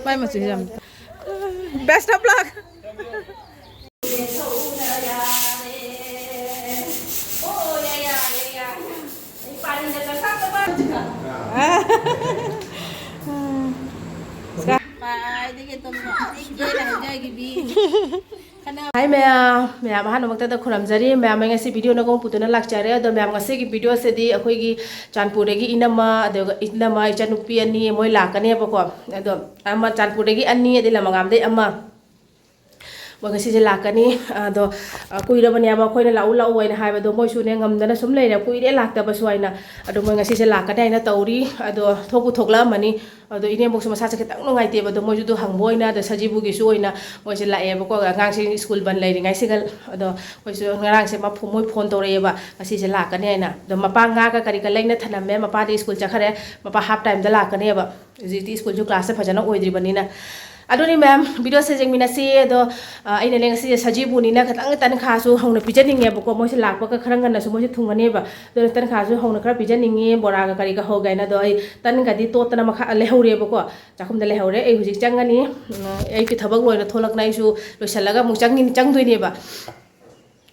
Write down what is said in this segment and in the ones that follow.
Mai mà chỉ làm. Best of luck. Hai mẹ mà hắn mặc ta khổm zari mẹ mình ngay video nó cũng phụ nữ lạc chả rồi mẹ ngay cái video sẽ đi ở cái Chandpur cái inama Chanupi anh moi lạc cái này bao quát đó ama Chandpur cái anh này đi làm ngam đấy ama mọi người sẽ lạc cái này đó cùi đó bên nhà bao khơi nó lau vậy hai bên đó mỗi số này ngầm đó nó sớm lấy là cùi để lạc ta bao xoay nè đó mọi người sẽ lạc cái này nó tàu đi đó thục lắm mà ni đó ini yang bukan masalah kita nggak ngerti apa tu mau itu hang boy na, ada Sajibu gitu ina, mau je lah pokok ngang si school ban lagi ngai sih ada, mau je ngarang si map mau phone tu raya ba, masih je lah kan ya na, do mapa nggak kari kaleng na thana me mapa di school cakar ya, mapa half time dah lah kan ya ba, jadi school juga kelas pajana oi di bani na. Aduh ni ma'am, video saya jeng minasi do ini leng si Sajibu ni na katang tan kasu hong na pijan ninge pokok mau je lakpa ke kerangan na semua je thungan ni ba, do tan kasu hong na kerap pijan ninge bora ke kari ke hogai na do tan kadi to tan mak lehuri pokok, cakum dah lehuri, hujik jangan ni, kita bang loy na tholak na isu lo salaga mu cangin cang tu ni ba,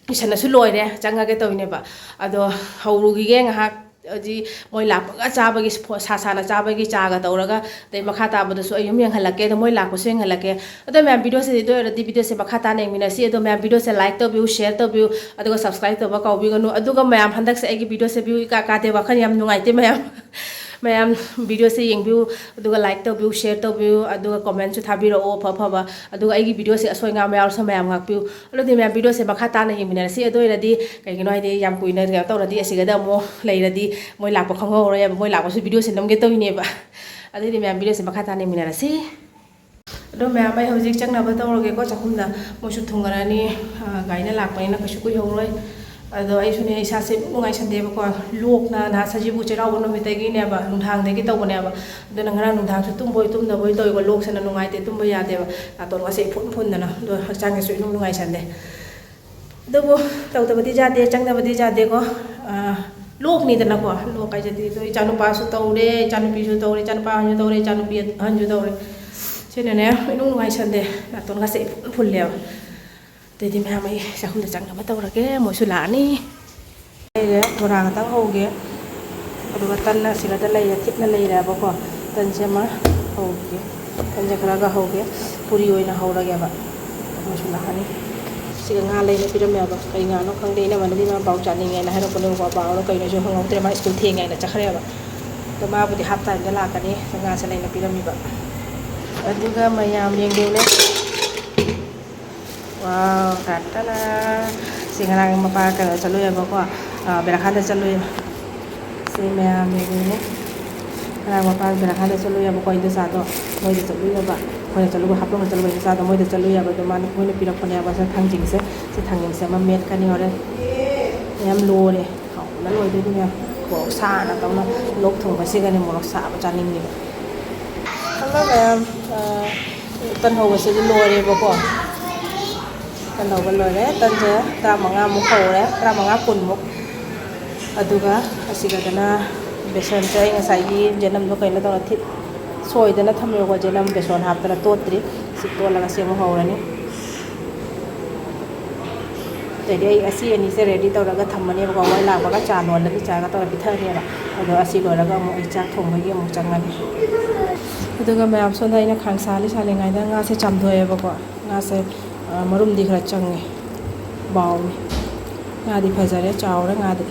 bisa na su loy deh, cangga ke tu ni ba, aduh hauru gigi ngah jadi moi lakpa caba gis sasana caba gis caga tau raga tapi makata abadu so ayam yang halake itu moi lakpa so yang halake itu mem video se itu ada di video se makata neng minasi itu mem video se like to view share to view atau ko subscribe to ba kau view kanu itu ko mem handak se egi video se view kate wakan yam nungai te mem video se yang view itu ko like to view share to view itu ko comment su thabi ro pha ba itu egi video se asoi ngam yar so mem ngak view itu mem video se makata neng minasi itu ada di kayak gini ada yang kuina tau ada di asigada mo lay ada di moi lakpa khongo ro ya moi lakpa su video se namge to ni ba adi di mem video se makata ni minara si do mem ai hojik chang na ba to ro ge ko chakum da mo su thungara ni gaina lakpa ni na ka su ku ho roi ado ai su ni isa se ngai san de ba ko lok na Sajibu cherau no mi te gi ne ba nunthang de gi to ne ba do na ngara nunthang su tum boi tum da boi to ko lok san na nungai te tum ba ya de ba aton wa se phun na do chang ge su nu ngai san de do bo tau ta ba di ja de chang da ba di ja de koลูกนี่แต่ละกว่าลูกใครจะดีตัวจานุปาสุโตเร่จานุปีสุโตเร่จานุปาหันสุโตเร่จานุปีหันสุโตเร่เช่นนี้ไม่นุ่งไงฉันเดะตอนก็เสพพุ่นแล้วแต่ที่แม่ไม่จะคุณจะจังกับมาตัวละแกหมดสุลานี่ไอ้เรื่องโบราณตั้งโฮเกะดูว่าตันน่ะสิ่งนั้นเลยทิพย์นั่นเลยแล้วบอกว่าตันจะมาโฮเกะตันจะกระก็โฮเกะปุริโอยน่ะโฮละแกบะหมดสุลานี่สิ่งงานเลยนะพี่เราไม่เอาไปงานนอกครั้งเดียวนะวันนี้มาเบาจัดยังไงนะให้เราคนนึงว่าเบาแล้วก็อยู่ในช่วงของเราเตรียมมาสกูลเที่ยงไงนะจะเขาเรียกว่าตัวมาปฏิหับใจจะลากันนี้งานอะไรนะพี่เรามีแบบดูก็มายามยังเดียวเลยว้าวรัตนะสิ่งอะไรมาปากันจะลุยบอกว่าเบลคันจะลุยสิ่งมายามยังเดียวเลยอะไรมาปาเบลคันจะลุยบอกว่าอินเตอร์ซาโต้ไม่จะลุยแบบคนจะลุยฮับลงจะลุยซาโต้ไม่จะลุยแบบตัวมันคนในปีเราคนเดียวว่าจะทางจริงเสียจะทางอย่างเสียมาเม็ดกันนี่เขาเลยยามโลเลยเขาแล้วโรยด้วยเนี่ยหัวซานะต้องลบถุงไปซิกันในหมวกซาประจานนิ่งเลยแล้วแบบต้นหัวก็จะโรยเลยบอกว่าต้นหัวก็โรยเลยต้นเจ้าตรามังงามุกเขาเลยตรามังงาปุ่นมุกดูก็สิกันนะเบสอนใจง่ายยี่เจนนำตัวใครแล้วต้องทิศสวยแต่ละทำเร็วกว่าเจนนำเบสอนหับแต่ละตัวตรีสิบตัวแล้วก็เสียมุกเขาเลยนี่แต่เดี๋ยวอาซีอันนี้เสร็จดีตัวแล้วก็ทำมันเนี่ยบอกว่าไว้หลังมันก็จานวันแล้วที่จานก็ต้องพิเทอร์เนี่ยแหละเดี๋ยวอาซีลอยแล้วก็มุกจากถงไปเยี่ยมมุกจังงั้นดูก็แบบส่วนใหญ่เนี่ยขังซาลิซาเลงไงแต่งาเสจำด้วยบอกว่างาเสมารุมดีขนาดจังไงเบางาดีพายใจได้เจ้าแล้วงาดี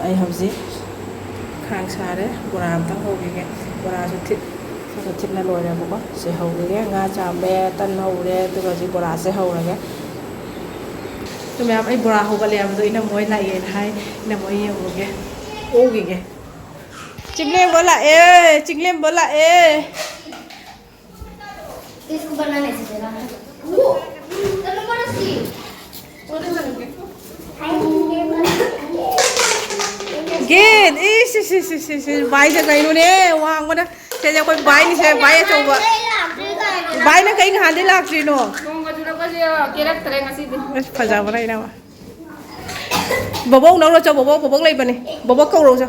ไอ้ฮับซิขังซาเลยโบราณตั้งโฮกอย่างเงี้ยโบราณสุดทิศสุดทิศนั่นเลยบอกว่าเสียโฮกอย่างเงี้ยงาจามเบตันโฮกเลยตัวก็จีโบราณเสียโฮกอย่างเงี้ยตัวแม่ไอ้โบราณโฮกเลยมันตัวอินน้ำมวยไหลเองให้น้ำมวยเยี่ยมโอเคโอ้ยเงี้ยจิงเล่มบ่ละจิงเล่มบ่ละइसको बनाने से जरा चलो बड़ा सी Gin, is, by से कहीं उन्हें वहाँ को ना से जब कोई बाई नहीं से बाई है चौबा bai na kai nghan di lak tri no Kung ka jura kasi kirak tare ngasi di. faja ba na bobo nấu rồi cho bobo lấy bani bobo câu rồi cho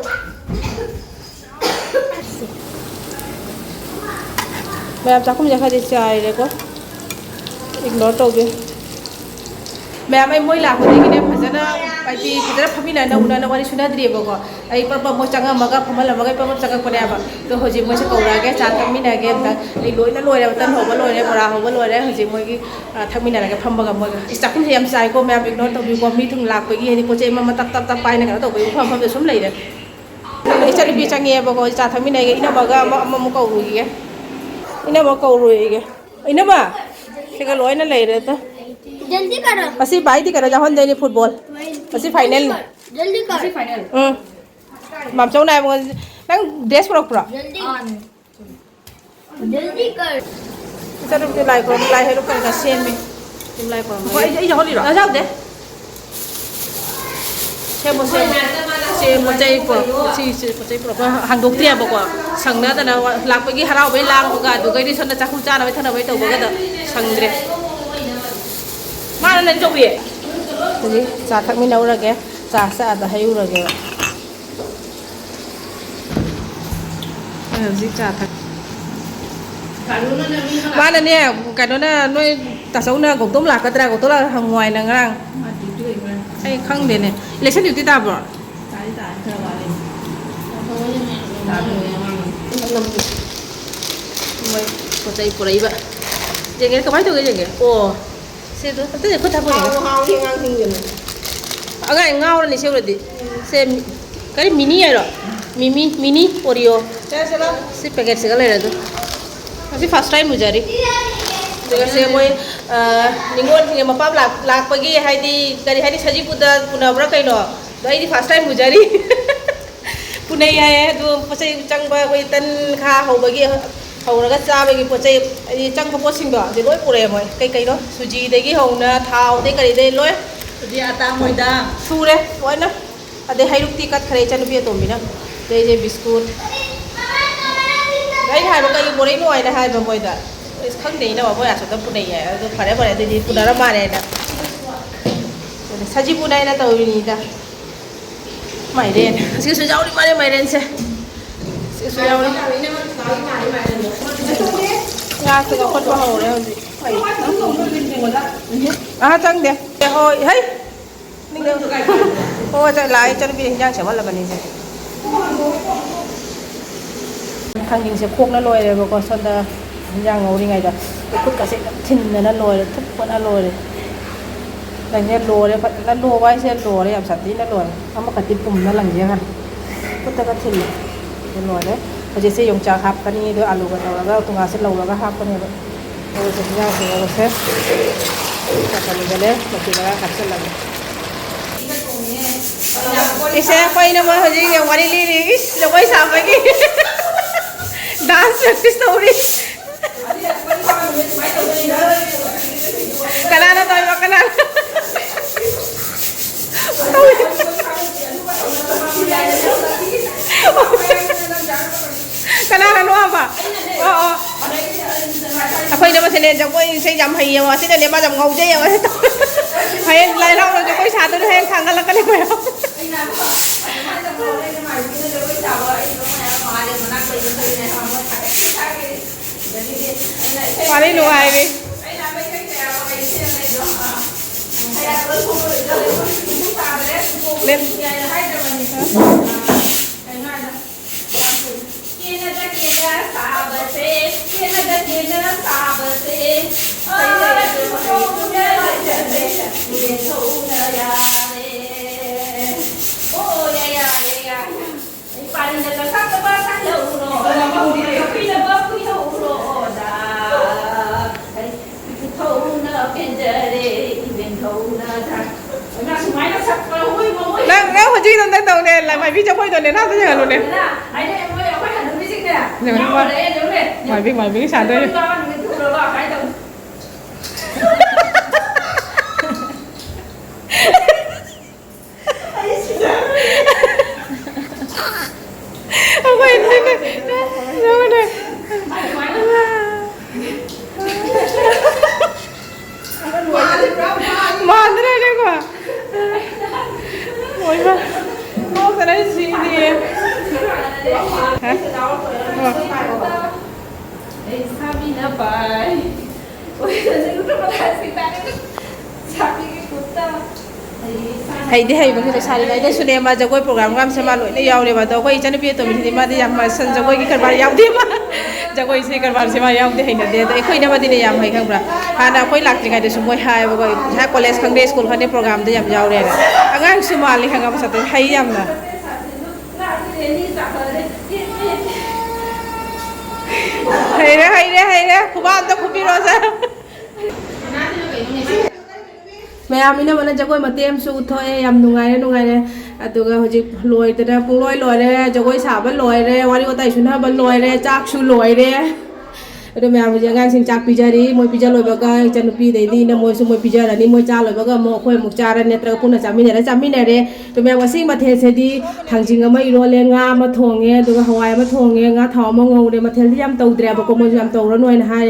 mẹ em chắc không nhớ khai đi xài đấy quá ignore tàu đi mẹ em mới làm cái này phải rất là phải đi rất là phải biết là nấu nó quan trọng là gì vậy cô ai bà mới chẳng mà cái mà là cái bà chẳng cái này mà tôi hồi mới sẽ cầu ra cái chán thằng mình này cái em ai lối là tân hồ lối này bà hồ lối đấy hồi mới cái thằng mình này cái phẩm bà mới chắc không thể em xài cô mẹ em ignore tàu đi qua mi thùng lạc với cái này cô chơi mà tap bay này cái tàu với phẩm để xuống lấy đấy cái chân đi chẳng nghe bà cô chán thằng mình này cái nó bà cái mà cầu rồi cái ini mau kau rui ke ini ba sega loi na lei re ta Jaldi karo. asi bai di kara jahon dei ni football asi final ni Jaldi karo. Asi final. mam chau nai mo nang dress pura Jaldi. Jaldi kar. kita rum ti lai ko lai he lu kan ka sen mi tim lai ko ai jahon ni ro jao de xem một chai po si một chai po hàng đục tia bo ko sang na ta na lak pe gi harau bai lang ga du gai di son na cha khul cha na bai thana bai tau ba ga da sang dre ma na chau bi thì cha thak mi nau ra ke cha sa da hayu ra ke gì cha thak ma na ne cái đó na nuôi ta xấu na gồm tôm lạc cái tra gồm tôm là hàng ngoài là ngang ai khăng đến này lấy sách điều ti ta bỏ mày có tay của đấy vậy vậy cái cái tôi cái gì ồ xem tôi tất nhiên có thằng gì ở cái ngao này xem rồi đi xem cái mini này rồi mini Oreo si packet segala này rồi tapi first time toujari dengan saya moi ningol yang mapam lak pagi hari Sajibu da puna berapa ino dah ini first time toujari puna ya tu pasai cang ba koi tan kha hau bagi hau raga cha bagi pasai ini cang papo sing ba de loi pure moi kai đó suji de gi hau na thau de kai de loi suji ata moi da sure loi na ade hai rukti kat khare chan bi to mi na de biscuit cái hai cái bố đấy nuôi là hai bà mồi đã không đấy đâu mà bố à số tâm phụ này tôi phải đấy bố này thì phụ đó là mà này nè Sajibu này là tàu gì ta mày đen xíu xíu rau đi mà đi mày đen xe xíu xíu rau đi ra từ cái con bao hồ đấy gì à chăng đẹp hồi hey ninh đâu ôi chạy lại cho nó bị hình dạng chả mất là vấn đề gì khang nhìn sẽ cuốc nó lôi rồi còn son ta giang ngầu đi ngày rồi cuốc cả sẽ thìn nó lôi rồi thấp con nó lôi rồi này nghe lôi đấy nó lôi vai sẽ lôi đấy làm sạch tí nó lôi không có cả tim bùm nó lằng gì hả cuốc ta cái thìn nó lôi đấy và chỉ sử dụng chả hấp cái này đôi alu cái nào là tung sẽ lâu là cái hấp cái này rồi sẽ giang thì nó sẽ cái này cái đấy mà chỉ là hấp sẽ lằng isa quay naman ho ji yung wali lilis lo quay sa pagi dance practice story kanana tayo kanana kanana no ba oo ako'y naman sinedya ko say jam hay yawa sila lima jam ngau je yawa hay lai lao rồi ko'y sa to hen khang lang ka ni mo Paling luai ni. Lên. Nếu mà truy tao đầu này là mày biết trong quay tuần này nó sẽ là luôn nè. Mày biết cái sàn đây. Không quay lên đây. Đâu này. Haydi hay bang sari lai de sune ma jagoi program kam se ma loi ne yaw le ba do koi chan pi to mi ma de yam ma san jagoi ki karbar yaw de ma jagoi se karbar se ma yaw de hai na de to khoi na ma de yam hai khang bra hana koi lak tri ngai de su moi hai ba koi ha college khang de school khang de program de yam yaw re na angang su ma li khang ba sa te hai yam na hai re khuba to khubi ro sa mayam ina mana jagoi matem su uthoe yam nungai re aduga hoji loi tera puloi loi re jagoi saba loi re wari otai suna ba loi re chak su loi re ado mayam hoji angang sing chak pijari moi pija loi ba ga chanupi dei ni na moi su moi pija ra ni moi cha loi ba ga mo khoi muk cha ra ne tra puna chami ne re to mayam sing ma the se di thangjing ma iro le nga ma thonge aduga hawai ma thonge nga thaw ma ngau re ma thel di yam tawdre ba ko moi yam tawra noi na hai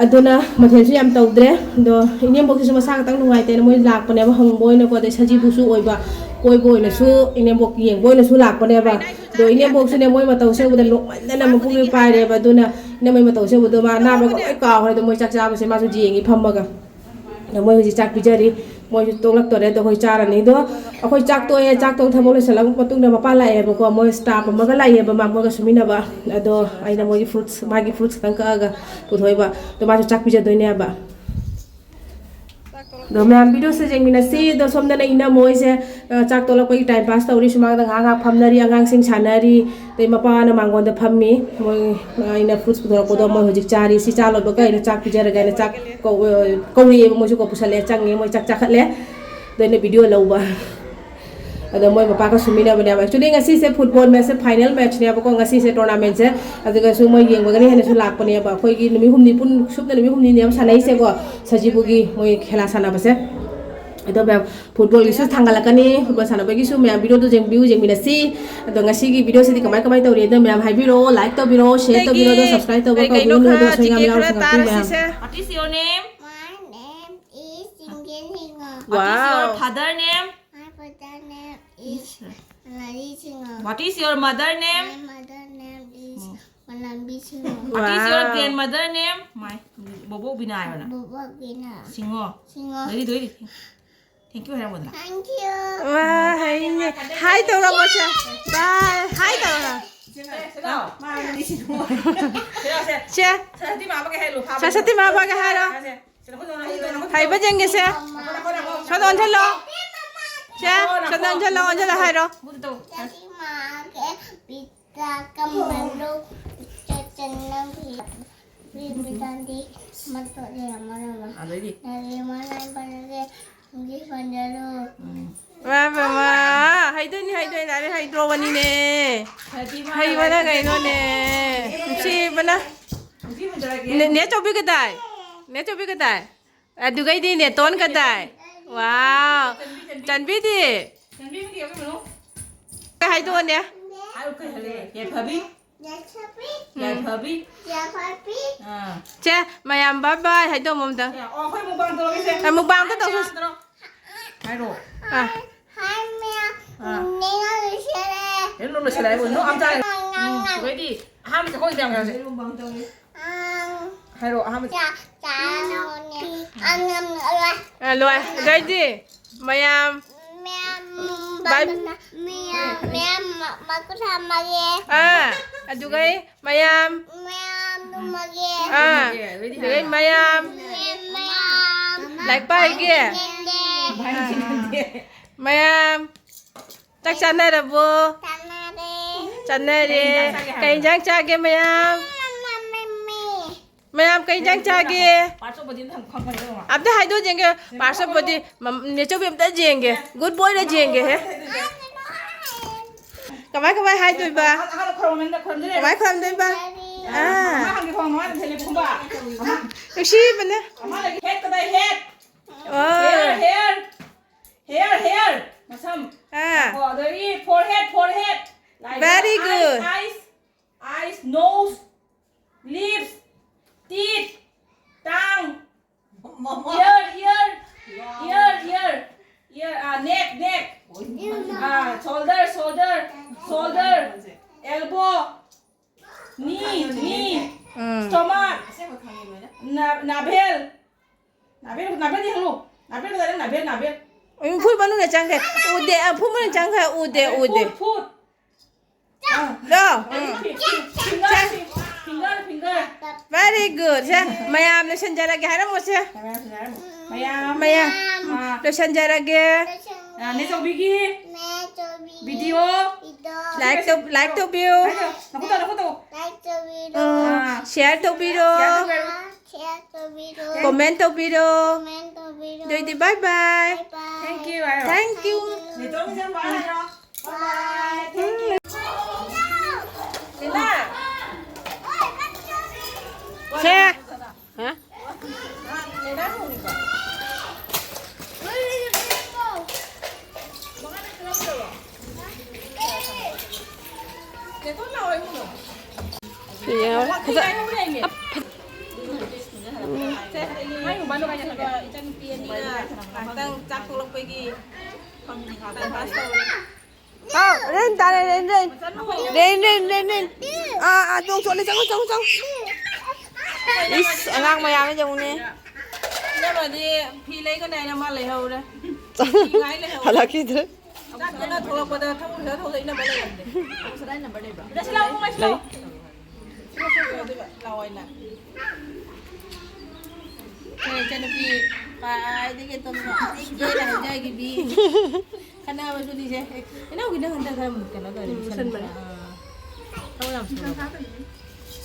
aduna mathel su yam tawdre do inem bok su ma sang tang nuai te moi lak pane ba hang boi na ko de Sajibu su oi ba koi boi na su inem bok yeng boi na su lak pane ba do inem bok su ne moi ma taw se bu de lok man na ma pu pai re ba do na inem moi ma taw se bu do ma na ba ko ka ho do moi chak cha ba se ma su jeng i pham ma ga do moi ji chak pijari moi su tong lak to re do hoi cha ra ni do akoi chak to e chak tong thamol se lang patung na ma pa lai ba ko moi staff ma ga lai ba ma mo ga sumina ba ado aina moi fruits ma gi fruits tang ka ga pu thoi ba to ma su chak pija do ne ba do mayam video se jeng mina si do somna na ina moi se chak to la koi time pass tawri sumang da nga phamnari angang sing chanari te ma pa na mangon da phammi moi ina fruits pu ko do moi hojik chari si cha lo ba ga ina chak pija ra ga ina chak ko ri moi su ko pusale chang nge moi chak chak khat le do ina video lo ba ada moi papa ka sumina bane ba actually ngasi se football match se final match ne ba ko ngasi se tournament se aduga su moi yeng ba gani hene su lak pane ba khoi gi numi humni pun supna numi humni ne sanai se ko Sajibu gi moi khela sana ba se ado ba football gi su thangala kani football sana ba gi su me video to jeng view jeng mina si ado ngasi gi video se di kamai kamai tawri ado me hai biro like to biro share to biro do subscribe to ba ko no do so ngam yaw sang tu me What is your name? My name is Singna. What is your father name? My father name is Malali Singha. What is your mother name? My mother name is Malambi Singha. What is your grandmother name? My Bobo Binay na. Bobo Bina. Singo. Singha. Ready. Thank you very much. Thank you. wah hai ne hai to ga mo cha bye hai to ga che sa sati ma ba ga hai ro hai ba jeng ge se sa don chalo che sa don chalo hai ro Jadi mak pita kembali ceceng pita di mata dia mana dari mana pada di bandara. wah mama hai to ni na re hai dro wani ne hai bana ga no ne si bana ne chobi ka dai adu gai di ne ton ka dai wow chanbi di ka hai to ne Ya tapi che mayam bye bye hai to mom da mukbang to to hai mẹ ningol rồi đây đi mayam Mẹ mà có tham mà ghê. Aduh guys mayam Mẹ mà ghê. Đây mayam lakpa kia mayam chắc chắn đây là vô chắn đây đi cây trắng cha kia mayam cây trắng cha kia áp tới hai đứa riêng kìa bà sắp bật đi mà nếu cho biết tới riêng kìa good boy là riêng kìa hết cái máy hai tuổi bà cái máy không đấy bà cái gì bên đây Here. Forehead. Like very good. Eyes, nose, lips, teeth, tongue, ear, neck, shoulder, elbow, 나벨 디 할로 나벨 가다 나벨 풀 바누네 장게 우데 풀바누 장게 우데 풋 너 핑거 very good 자 mayam lesson jarage 하나 뭐지 mayam mayam lesson jarage 내 저비기 비디오 like to view share to video comment to video rồi thì bye bye Thank you thank you 내 좀 봐요 bye thank you xe hả lên ta lên lên tung xuống lên xuống is ngang mày làm cái gì nè nhưng mà đi phi lấy cái này là mà lấy hầu đấy là cái thứ cái nó thuộc vào đó không nhớ thuộc nó mới lấy được không sẽ đây là đây đó sẽ lâu không mấy lâu lâu rồi nè cái chân nó phi phải đi cái tôm nó cái là chơi cái bi cái nào mà đi chơi cái nào cái đó người ta làm cái nó rồi sân mà không làm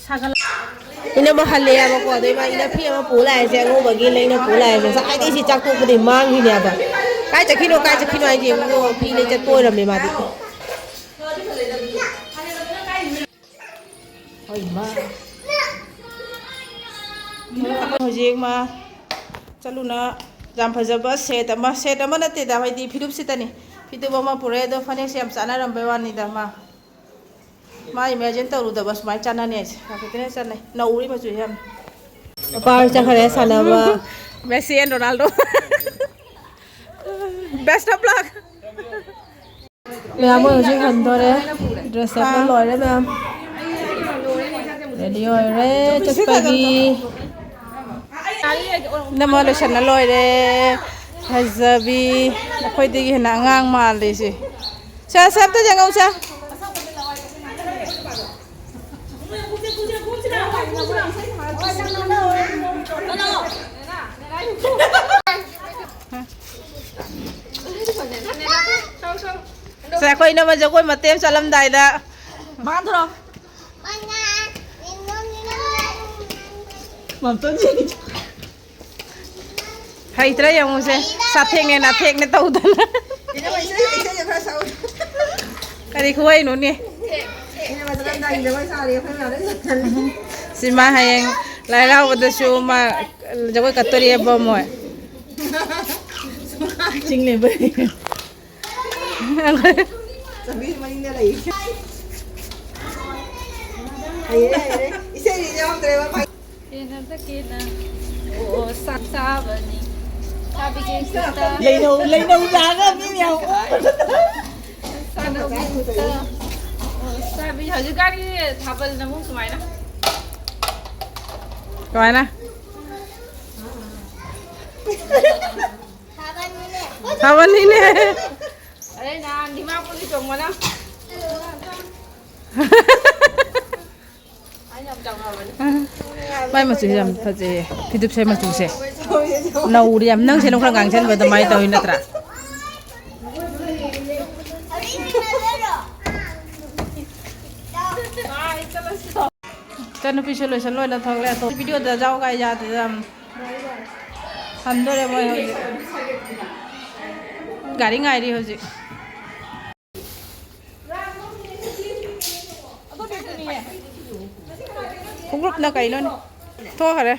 sao ina ma halle ya ba ko dai ba ina phi ma pula ya se ngo ba gi le na pula ya se ai dai si chak to de mang hi ya ba kai cha khino ai je ngo phi le cha to ram me ma di oi ma hojik ma chaluna jam phajaba set ama na te da bai di phirup sitani phidu ma pure do phane se am chana ram be wan ni da ma ma imagine tau da bas mai chana ne ka kitne chana na uri ma chu ham par cha khare sana ba Messi and Ronaldo best of luck mẹ mới chỉ hình thôi đấy dress up nó lòi đấy mẹ ready rồi đấy cho spaghetti nằm ở đây nó lòi đấy hazabi khơi đi cái nào ngang mà đi gì sao sắp tới chẳng không sao sẽ quay nó mà cho quay mà tem cho lâm đại đã bán thôi mầm tuấn gì hay thế yang muốn xem sát thèn này tàu tân cái gì khuấy nữa nè xin mà hay lại lao vào show mà cho quay cả tôi đi bom rồi chính là vậy Sabi maning nila eh. Ay, isa rin yung trewa pa. lấy đâu ra cái gì nhiều bây giờ cứ cái tháp bên nó muốn mày nè rồi nè thảo văn đi nè đây nè đi mau con đi trồng mà nè mai mà chỉ làm thật gì thì được xem mà chủ sẽ nấu đi làm nâng xem nông khang gang chân với tầm mai tới nè tra chân phi chơi lối là thằng lẹ thôi video đã giao cái ra thì làm thành đôi em ơi गाड़ी ngay đi thôi chị không group nào cái luôn thôi hả đấy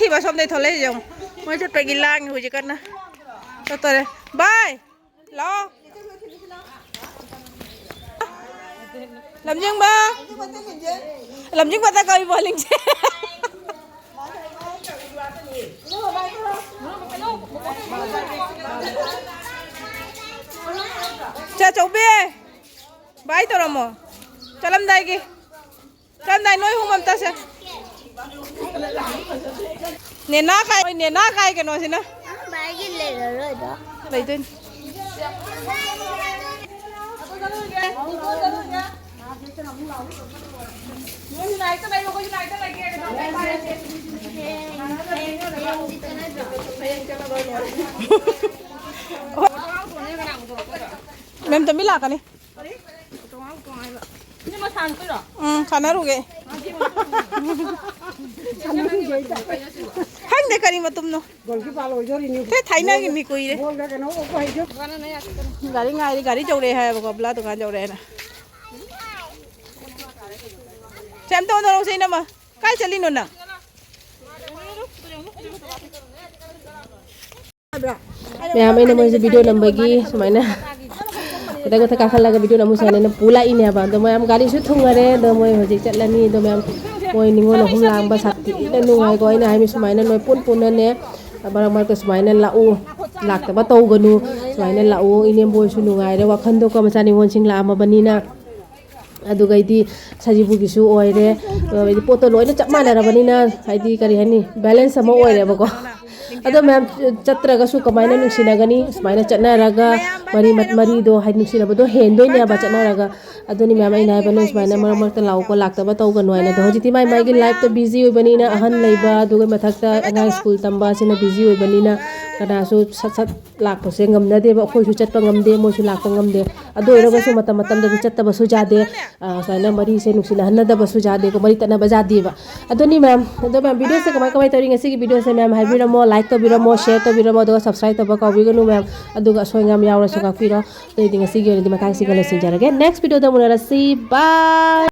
thì bà xong đây thôi lấy dùng mới chút phải ghi lang hồi chỉ cần nè cho tôi đây bye lo làm gì ba làm gì ta coi vợ linh xe cha cháu bê bái tao rồi mà cho lâm đây kì cho lâm đây nói không làm ta sẽ Nena kai cái nó xin á. Bài cái lệ rồi đó. Lấy tên. Mem tami la kani. Nhưng mà sàn cái đó. Khana ruge. Hang de kari matum no. Thế thấy na cái mi kui đấy. Gari chậu đây hay bọc lá tukan chậu đây nè. Xem tôi đâu xin mà. Cái chơi linh nè. Maya may naman sa video ng bagi sumaina. Kita ko takakala ka video namu sana na pula ini apa. Do mayam gali su thungare do moy hojik chatlani do mayam moy ningol na humlang ba satti na nungai ko ina hai sumaina noy pun ne barang mar ko sumaina lau lak ta ba to ganu sumaina lau inem boy su nungai re wakhan do ko machani won sing la ama banina aduga idi sajibu gisu oire idi poto loina chapma na rabanina haidi kari hani balance ama oire ba ko ado ma'am chatraga su kamaina nungsinagani sumaina chatnaraga mari do hai nungsinabado hendoi ne ba chatnaraga adoni ma'am ai nai bano sumaina marak ta lau ko laktaba to ga noina do hojiti mai gi life to busy oi banina ahan leiba duga mathakta angai school tamba sina busy oi banina kana su sat lakpo se ngamna de ba khoi su chatpa ngamde mo su lakpa ngamde ado iraga su matam da chatta ba su jade saina mari se nuksina hanna da ba su jade ko mari tana ba jade ba adoni ma'am video se kamai tari ngasi gi video se ma'am haibira mo like to bira mo share to bira mo do subscribe to ba ka biganu ma'am aduga soingam yawra su ka piro to idi ngasi gi ni makang si galo sinjarage next video da munara si bye